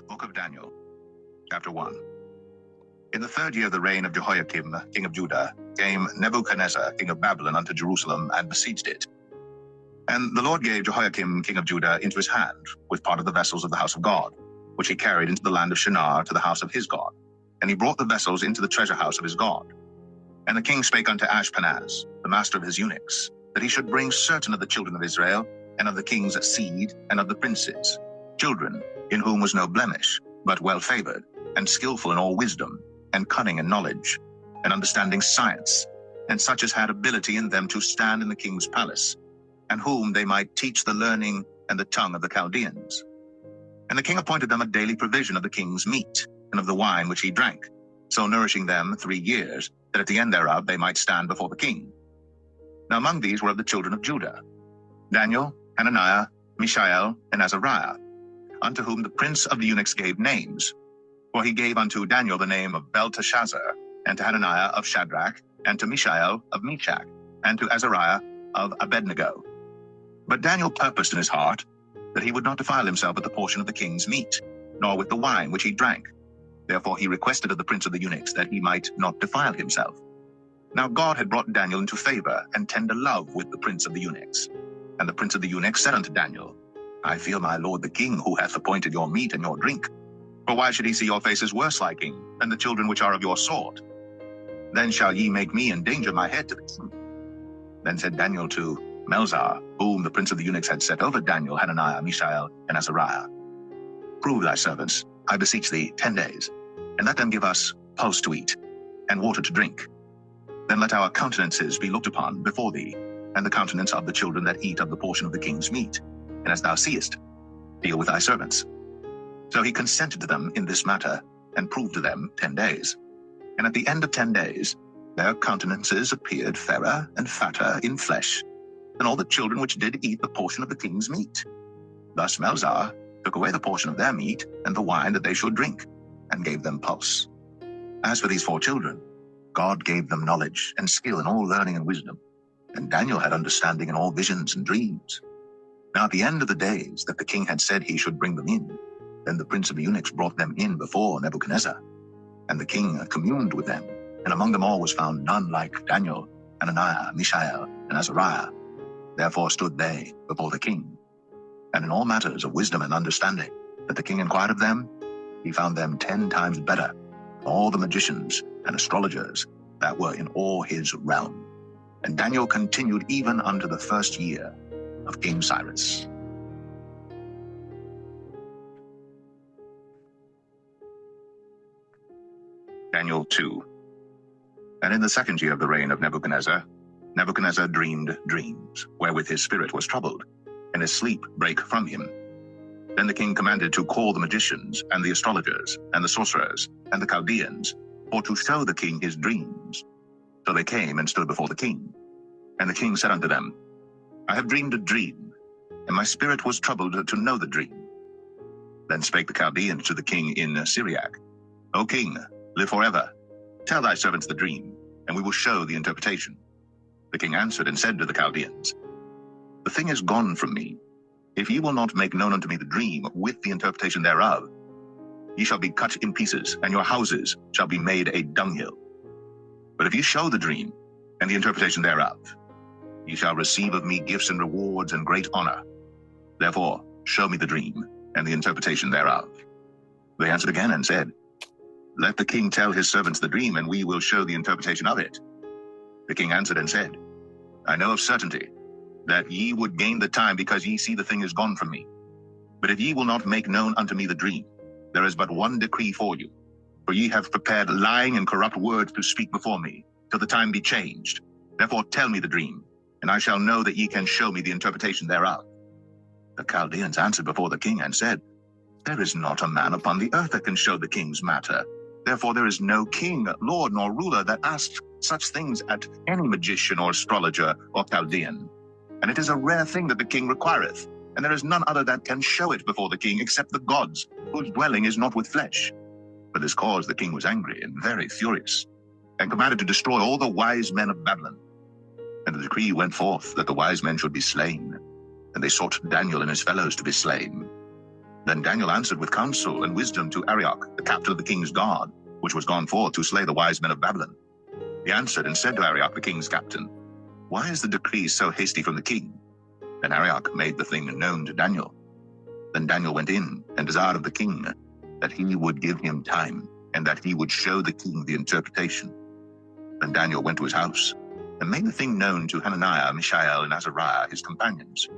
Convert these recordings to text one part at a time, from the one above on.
Book of Daniel, chapter 1. In the 3rd year of the reign of Jehoiakim, king of Judah, came Nebuchadnezzar, king of Babylon, unto Jerusalem, and besieged it. And the Lord gave Jehoiakim, king of Judah, into his hand, with part of the vessels of the house of God, which he carried into the land of Shinar to the house of his God. And he brought the vessels into the treasure house of his God. And the king spake unto Ashpenaz, the master of his eunuchs, that he should bring certain of the children of Israel, and of the king's seed, and of the princes, children in whom was no blemish, but well favored, and skillful in all wisdom, and cunning in knowledge, and understanding science, and such as had ability in them to stand in the king's palace, and whom they might teach the learning and the tongue of the Chaldeans. And the king appointed them a daily provision of the king's meat, and of the wine which he drank, so nourishing them 3 years, that at the end thereof they might stand before the king. Now among these were of the children of Judah, Daniel, Hananiah, Mishael, and Azariah, unto whom the prince of the eunuchs gave names. For he gave unto Daniel the name of Belteshazzar, and to Hananiah of Shadrach, and to Mishael of Meshach, and to Azariah of Abednego. But Daniel purposed in his heart that he would not defile himself with the portion of the king's meat, nor with the wine which he drank. Therefore he requested of the prince of the eunuchs that he might not defile himself. Now God had brought Daniel into favor and tender love with the prince of the eunuchs. And the prince of the eunuchs said unto Daniel, I fear my lord the king, who hath appointed your meat and your drink. For why should he see your faces worse liking than the children which are of your sort? Then shall ye make me endanger my head to the king. Then said Daniel to Melzar, whom the prince of the eunuchs had set over Daniel, Hananiah, Mishael, and Azariah, Prove thy servants, I beseech thee, 10 days, and let them give us pulse to eat, and water to drink. Then let our countenances be looked upon before thee, and the countenance of the children that eat of the portion of the king's meat. And as thou seest, deal with thy servants. So he consented to them in this matter, and proved to them 10 days. And at the end of 10 days, their countenances appeared fairer and fatter in flesh than all the children which did eat the portion of the king's meat. Thus Melzar took away the portion of their meat and the wine that they should drink, and gave them pulse. As for these 4 children, God gave them knowledge and skill in all learning and wisdom, and Daniel had understanding in all visions and dreams. Now at the end of the days that the king had said he should bring them in, then the prince of the eunuchs brought them in before Nebuchadnezzar. And the king communed with them, and among them all was found none like Daniel, Hananiah, Mishael, and Azariah. Therefore stood they before the king. And in all matters of wisdom and understanding that the king inquired of them, he found them 10 times better than all the magicians and astrologers that were in all his realm. And Daniel continued even unto the 1st year of King Cyrus. Daniel 2. And in the 2nd year of the reign of Nebuchadnezzar, Nebuchadnezzar dreamed dreams, wherewith his spirit was troubled, and his sleep brake from him. Then the king commanded to call the magicians, and the astrologers, and the sorcerers, and the Chaldeans, for to show the king his dreams. So they came and stood before the king. And the king said unto them, I have dreamed a dream, and my spirit was troubled to know the dream. Then spake the Chaldeans to the king in Syriac, O king, live forever. Tell thy servants the dream, and we will show the interpretation. The king answered and said to the Chaldeans, The thing is gone from me. If ye will not make known unto me the dream with the interpretation thereof, ye shall be cut in pieces, and your houses shall be made a dunghill. But if ye show the dream and the interpretation thereof, ye shall receive of me gifts and rewards and great honor. Therefore show me the dream and the interpretation thereof. They answered again and said, Let the king tell his servants the dream, and we will show the interpretation of it. The king answered and said, I know of certainty that ye would gain the time, because ye see the thing is gone from me. But if ye will not make known unto me the dream, there is but one decree for you. For ye have prepared lying and corrupt words to speak before me, till the time be changed. Therefore tell me the dream, and I shall know that ye can show me the interpretation thereof. The Chaldeans answered before the king and said, There is not a man upon the earth that can show the king's matter. Therefore there is no king, lord, nor ruler that asks such things at any magician or astrologer or Chaldean. And it is a rare thing that the king requireth, and there is none other that can show it before the king except the gods, whose dwelling is not with flesh. For this cause the king was angry and very furious, and commanded to destroy all the wise men of Babylon. And the decree went forth that the wise men should be slain, and they sought Daniel and his fellows to be slain. Then Daniel answered with counsel and wisdom to Arioch, the captain of the king's guard, which was gone forth to slay the wise men of Babylon. He answered and said to Arioch, the king's captain, Why is the decree so hasty from the king? Then Arioch made the thing known to Daniel. Then Daniel went in and desired of the king that he would give him time, and that he would show the king the interpretation. Then Daniel went to his house, and made the thing known to Hananiah, Mishael, and Azariah, his companions,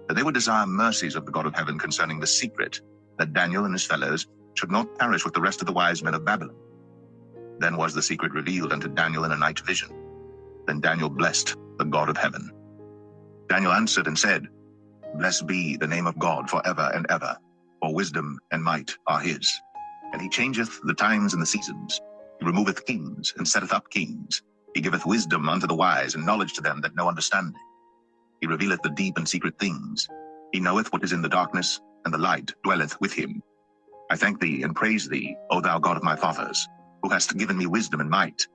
that they would desire mercies of the God of heaven concerning the secret, that Daniel and his fellows should not perish with the rest of the wise men of Babylon. Then was the secret revealed unto Daniel in a night vision. Then Daniel blessed the God of heaven. Daniel answered and said, Blessed be the name of God forever and ever, for wisdom and might are his. And he changeth the times and the seasons. He removeth kings, and setteth up kings. He giveth wisdom unto the wise, and knowledge to them that know understanding. He revealeth the deep and secret things. He knoweth what is in the darkness, and the light dwelleth with him. I thank thee and praise thee, O thou God of my fathers, who hast given me wisdom and might,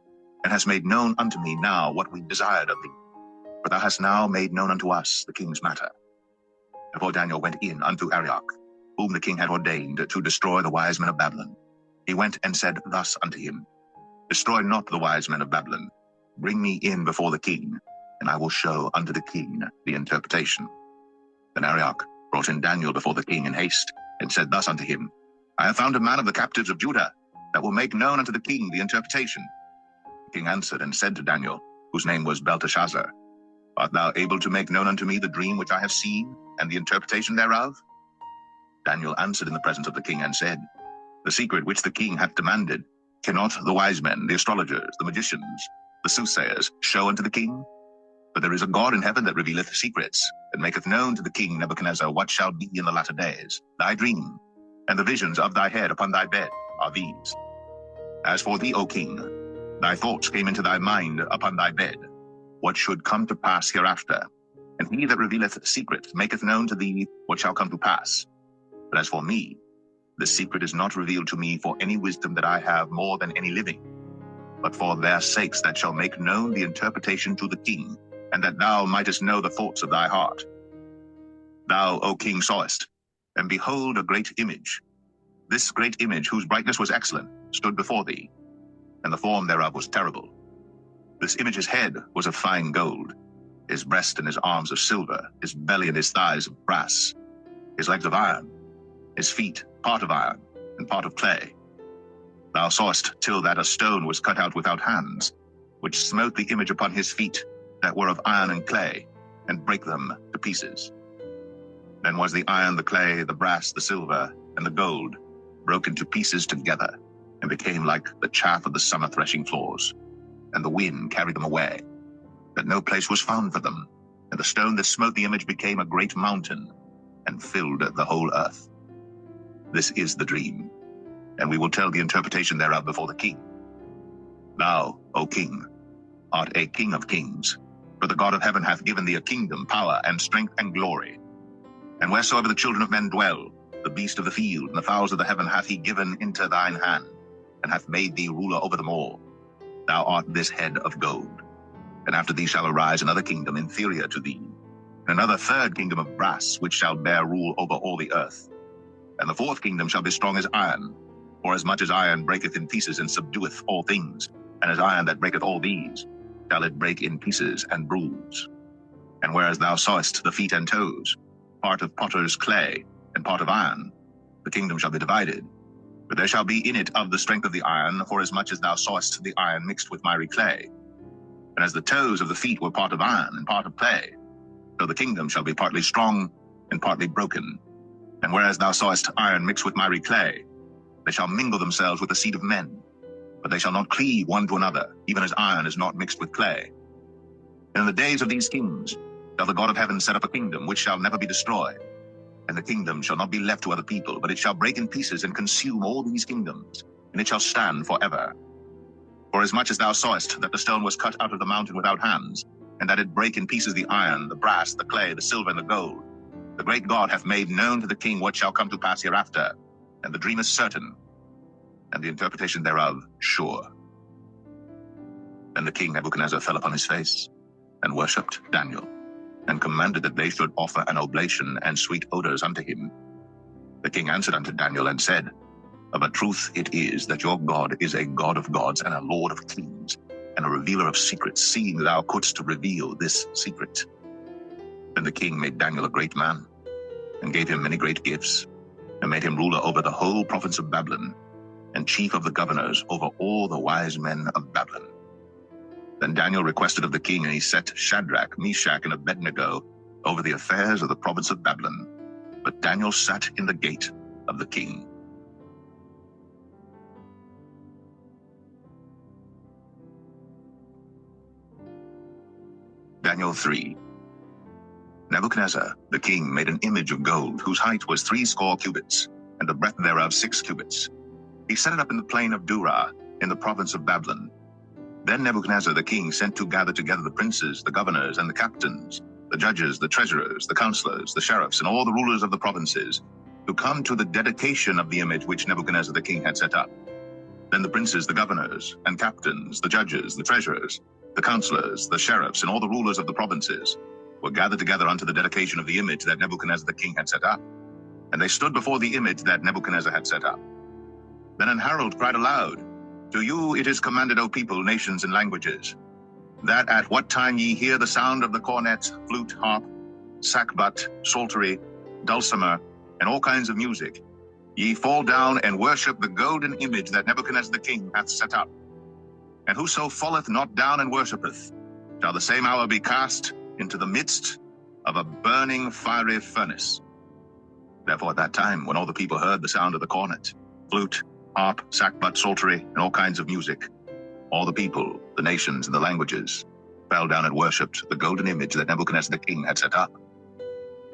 and hast made known unto me now what we desired of thee. For thou hast now made known unto us the king's matter. Therefore Daniel went in unto Arioch, whom the king had ordained to destroy the wise men of Babylon. He went and said thus unto him, Destroy not the wise men of Babylon. Bring me in before the king, and I will show unto the king the interpretation. Then Arioch brought in Daniel before the king in haste, and said thus unto him, I have found a man of the captives of Judah, that will make known unto the king the interpretation. The king answered and said to Daniel, whose name was Belteshazzar, Art thou able to make known unto me the dream which I have seen, and the interpretation thereof? Daniel answered in the presence of the king and said, The secret which the king hath demanded, cannot the wise men, the astrologers, the magicians, the soothsayers, show unto the king? But there is a God in heaven that revealeth secrets, and maketh known to the king Nebuchadnezzar what shall be in the latter days. Thy dream, and the visions of thy head upon thy bed, are these. As for thee, O king, thy thoughts came into thy mind upon thy bed, what should come to pass hereafter. And he that revealeth secrets maketh known to thee what shall come to pass. But as for me, the secret is not revealed to me for any wisdom that I have more than any living, but for their sakes that shall make known the interpretation to the king, and that thou mightest know the thoughts of thy heart. Thou, O king, sawest, and behold, a great image. This great image, whose brightness was excellent, stood before thee, and the form thereof was terrible. This image's head was of fine gold, his breast and his arms of silver, his belly and his thighs of brass, his legs of iron, his feet part of iron and part of clay. Thou sawest till that a stone was cut out without hands, which smote the image upon his feet that were of iron and clay, and brake them to pieces. Then was the iron, the clay, the brass, the silver, and the gold broken to pieces together, and became like the chaff of the summer threshing floors, and the wind carried them away, that no place was found for them. And the stone that smote the image became a great mountain, and filled the whole earth. This is the dream, and we will tell the interpretation thereof before the king. Thou, O king, art a king of kings, for the God of heaven hath given thee a kingdom, power, and strength, and glory. And wheresoever the children of men dwell, the beast of the field and the fowls of the heaven hath he given into thine hand, and hath made thee ruler over them all. Thou art this head of gold. And after thee shall arise another kingdom inferior to thee, and another third kingdom of brass, which shall bear rule over all the earth. And the fourth kingdom shall be strong as iron, for as much as iron breaketh in pieces and subdueth all things, and as iron that breaketh all these, shall it break in pieces and bruise. And whereas thou sawest the feet and toes, part of potter's clay and part of iron, the kingdom shall be divided. But there shall be in it of the strength of the iron, for as much as thou sawest the iron mixed with miry clay. And as the toes of the feet were part of iron and part of clay, so the kingdom shall be partly strong and partly broken. And whereas thou sawest iron mixed with miry clay, they shall mingle themselves with the seed of men, but they shall not cleave one to another, even as iron is not mixed with clay. And in the days of these kings shall the God of heaven set up a kingdom which shall never be destroyed. And the kingdom shall not be left to other people, but it shall break in pieces and consume all these kingdoms, and it shall stand forever. For as much as thou sawest that the stone was cut out of the mountain without hands, and that it brake in pieces the iron, the brass, the clay, the silver, and the gold, the great God hath made known to the king what shall come to pass hereafter, and the dream is certain, and the interpretation thereof sure. Then the king Nebuchadnezzar fell upon his face, and worshipped Daniel, and commanded that they should offer an oblation and sweet odors unto him. The king answered unto Daniel and said, Of a truth it is that your God is a God of gods and a Lord of kings, and a revealer of secrets, seeing thou couldst reveal this secret. Then the king made Daniel a great man, and gave him many great gifts, and made him ruler over the whole province of Babylon, and chief of the governors over all the wise men of Babylon. Then Daniel requested of the king, and he set Shadrach, Meshach, and Abednego over the affairs of the province of Babylon. But Daniel sat in the gate of the king. Daniel 3. Nebuchadnezzar the king made an image of gold, whose height was 60 cubits, and the breadth thereof 6 cubits. He set it up in the plain of Dura, in the province of Babylon. Then Nebuchadnezzar the king sent to gather together the princes, the governors, and the captains, the judges, the treasurers, the counselors, the sheriffs, and all the rulers of the provinces, to come to the dedication of the image which Nebuchadnezzar the king had set up. Then the princes, the governors, and captains, the judges, the treasurers, the counselors, the sheriffs, and all the rulers of the provinces were gathered together unto the dedication of the image that Nebuchadnezzar the king had set up. And they stood before the image that Nebuchadnezzar had set up. Then an herald cried aloud, To you it is commanded, O people, nations, and languages, that at what time ye hear the sound of the cornet, flute, harp, sackbut, psaltery, dulcimer, and all kinds of music, ye fall down and worship the golden image that Nebuchadnezzar the king hath set up. And whoso falleth not down and worshipeth, shall the same hour be cast into the midst of a burning fiery furnace. Therefore at that time, when all the people heard the sound of the cornet, flute, harp, sackbut, psaltery, and all kinds of music, all the people, the nations, and the languages fell down and worshipped the golden image that Nebuchadnezzar the king had set up.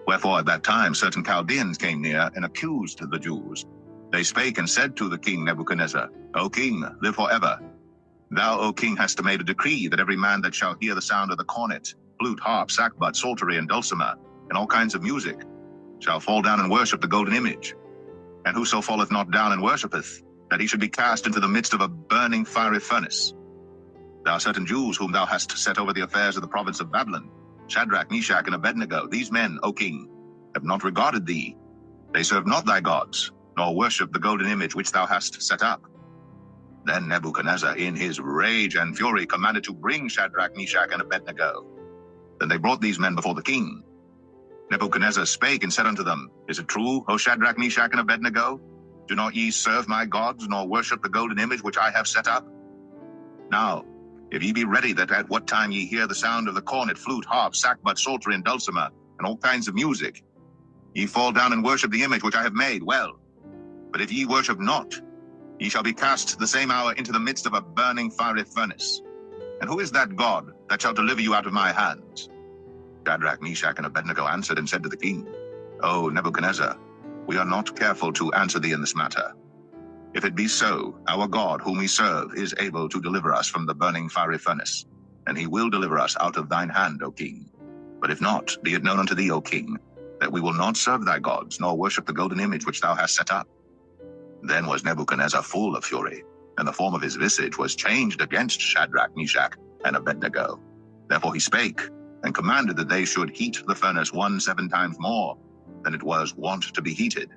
Wherefore at that time certain Chaldeans came near and accused the Jews. They spake and said to the king Nebuchadnezzar, O king, live forever. Thou, O king, hast made a decree that every man that shall hear the sound of the cornet, flute, harp, sackbut, psaltery, and dulcimer, and all kinds of music, shall fall down and worship the golden image. And whoso falleth not down and worshippeth, that he should be cast into the midst of a burning fiery furnace. There are certain Jews whom thou hast set over the affairs of the province of Babylon, Shadrach, Meshach, and Abednego. These men, O king, have not regarded thee. They serve not thy gods, nor worship the golden image which thou hast set up. Then Nebuchadnezzar, in his rage and fury, commanded to bring Shadrach, Meshach, and Abednego. Then they brought these men before the king. Nebuchadnezzar spake and said unto them, Is it true, O Shadrach, Meshach, and Abednego? Do not ye serve my gods, nor worship the golden image which I have set up? Now, if ye be ready that at what time ye hear the sound of the cornet, flute, harp, sackbut, psaltery, and dulcimer, and all kinds of music, ye fall down and worship the image which I have made, well. But if ye worship not, ye shall be cast the same hour into the midst of a burning fiery furnace. And who is that God that shall deliver you out of my hands? Shadrach, Meshach, and Abednego answered and said to the king, O Nebuchadnezzar, we are not careful to answer thee in this matter. If it be so, our God, whom we serve, is able to deliver us from the burning fiery furnace, and he will deliver us out of thine hand, O king. But if not, be it known unto thee, O king, that we will not serve thy gods, nor worship the golden image which thou hast set up. Then was Nebuchadnezzar full of fury, and the form of his visage was changed against Shadrach, Meshach, and Abednego. Therefore he spake, and commanded that they should heat the furnace 7 times more than it was wont to be heated.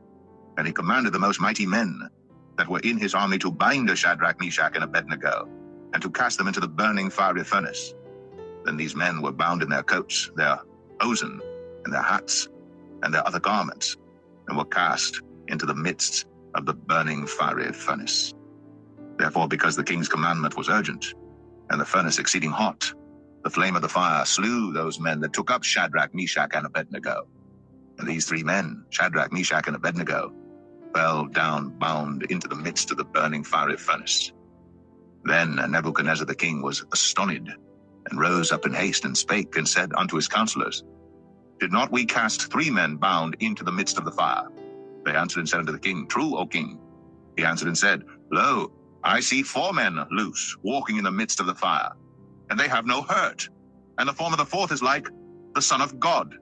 And he commanded the most mighty men that were in his army to bind Shadrach, Meshach, and Abednego, and to cast them into the burning fiery furnace. Then these men were bound in their coats, their hosen, and their hats, and their other garments, and were cast into the midst of the burning fiery furnace. Therefore, because the king's commandment was urgent, and the furnace exceeding hot, the flame of the fire slew those men that took up Shadrach, Meshach, and Abednego. And these 3 men, Shadrach, Meshach, and Abednego, fell down bound into the midst of the burning fiery furnace. Then Nebuchadnezzar the king was astonished, and rose up in haste, and spake, and said unto his counselors, Did not we cast 3 men bound into the midst of the fire? They answered and said unto the king, True, O king. He answered and said, Lo, I see 4 men loose, walking in the midst of the fire, and they have no hurt, and the form of the 4th is like the Son of God.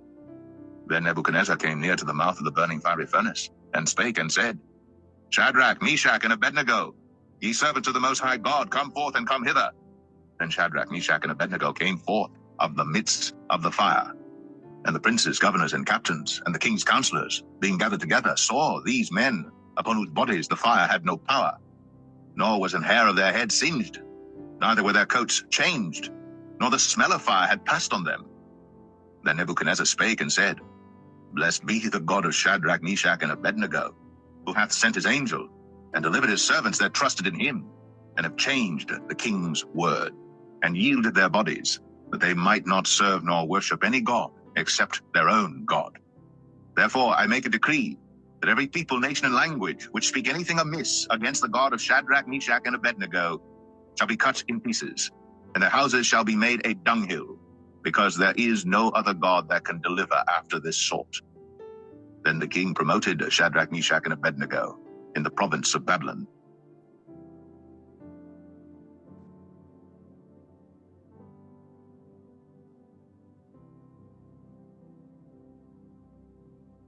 Then Nebuchadnezzar came near to the mouth of the burning fiery furnace, and spake and said, Shadrach, Meshach, and Abednego, ye servants of the Most High God, come forth and come hither. Then Shadrach, Meshach, and Abednego came forth of the midst of the fire. And the princes, governors, and captains, and the king's counselors, being gathered together, saw these men, upon whose bodies the fire had no power, nor was an hair of their head singed, neither were their coats changed, nor the smell of fire had passed on them. Then Nebuchadnezzar spake and said, Blessed be the God of Shadrach, Meshach, and Abednego, who hath sent his angel, and delivered his servants that trusted in him, and have changed the king's word, and yielded their bodies, that they might not serve nor worship any god, except their own God. Therefore I make a decree, that every people, nation, and language, which speak anything amiss against the God of Shadrach, Meshach, and Abednego, shall be cut in pieces, and their houses shall be made a dunghill, because there is no other God that can deliver after this sort. Then the king promoted Shadrach, Meshach, and Abednego in the province of Babylon,